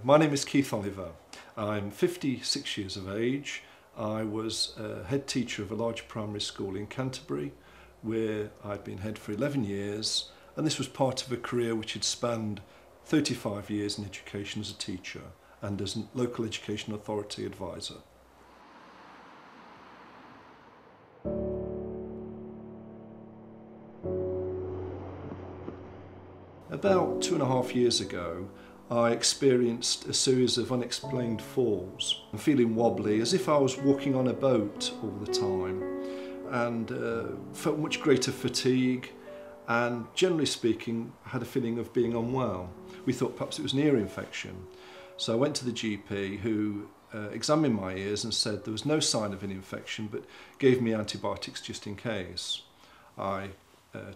My name is Keith Oliver. I'm 56 years of age. I was a head teacher of a large primary school in Canterbury, where I'd been head for 11 years, and this was part of a career which had spanned 35 years in education as a teacher and as a local education authority advisor. About 2.5 years ago, I experienced a series of unexplained falls. I'm feeling wobbly, as if I was walking on a boat all the time, and felt much greater fatigue, and generally speaking, had a feeling of being unwell. We thought perhaps it was an ear infection. So I went to the GP, who examined my ears and said there was no sign of an infection, but gave me antibiotics just in case. I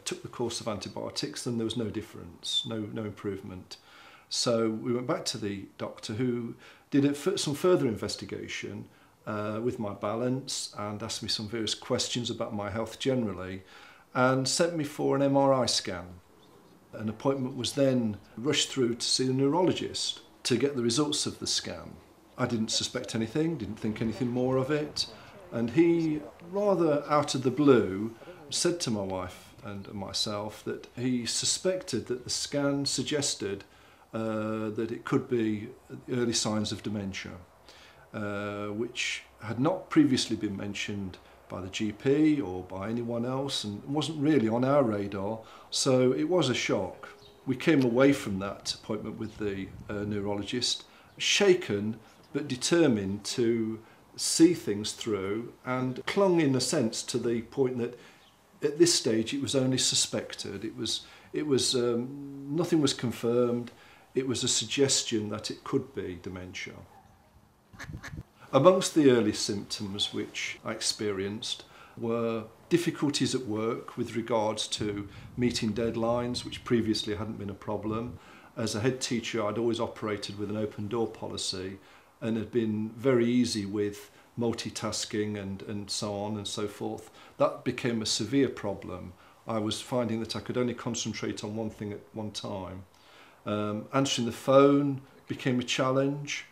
took the course of antibiotics and there was no difference, no improvement. So we went back to the doctor, who did some further investigation with my balance and asked me some various questions about my health generally, and sent me for an MRI scan. An appointment was then rushed through to see a neurologist to get the results of the scan. I didn't suspect anything, didn't think anything more of it, and he, rather out of the blue, said to my wife and myself that he suspected that the scan suggested that it could be early signs of dementia, which had not previously been mentioned by the GP or by anyone else and wasn't really on our radar, so it was a shock. We came away from that appointment with the neurologist shaken but determined to see things through, and clung in a sense to the point that at this stage it was only suspected. Nothing was confirmed. It was a suggestion that it could be dementia. Amongst the early symptoms which I experienced were difficulties at work with regards to meeting deadlines, which previously hadn't been a problem. As a head teacher, I'd always operated with an open door policy and had been very easy with multitasking and so on and so forth. That became a severe problem. I was finding that I could only concentrate on one thing at one time. Answering the phone became a challenge.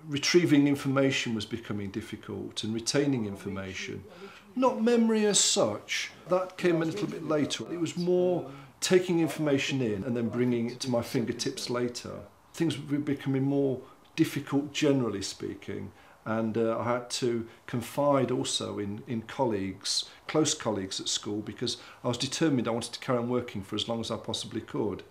Retrieving information was becoming difficult, and retaining information. Not memory as such, that came a little bit later. It was more taking information in and then bringing it to my fingertips later. Things were becoming more difficult, generally speaking, and I had to confide also in colleagues, close colleagues at school, because I was determined I wanted to carry on working for as long as I possibly could.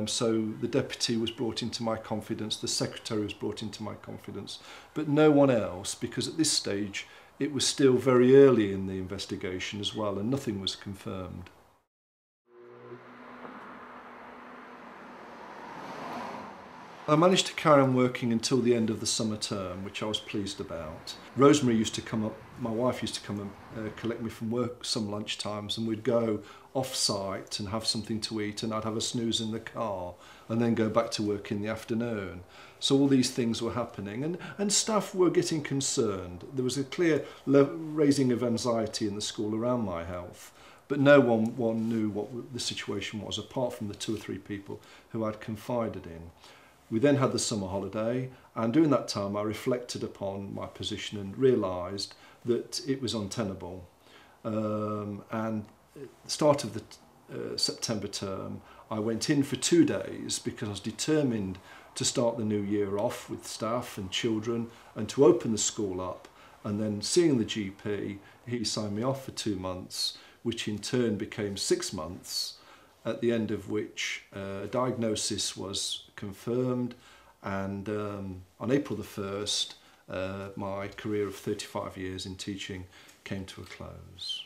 So the deputy was brought into my confidence, the secretary was brought into my confidence, but no one else, because at this stage it was still very early in the investigation as well, and nothing was confirmed. I managed to carry on working until the end of the summer term, which I was pleased about. Rosemary used to come up, my wife used to come and collect me from work some lunchtimes, and we'd go off-site and have something to eat, and I'd have a snooze in the car and then go back to work in the afternoon. So all these things were happening, and staff were getting concerned. There was a clear raising of anxiety in the school around my health, but no one knew what the situation was, apart from the 2 or 3 people who I'd confided in. We then had the summer holiday, and during that time I reflected upon my position and realised that it was untenable. And at the start of the September term, I went in for 2 days because I was determined to start the new year off with staff and children and to open the school up. And then seeing the GP, he signed me off for 2 months, which in turn became 6 months, at the end of which a diagnosis was confirmed, and on April the 1st, my career of 35 years in teaching came to a close.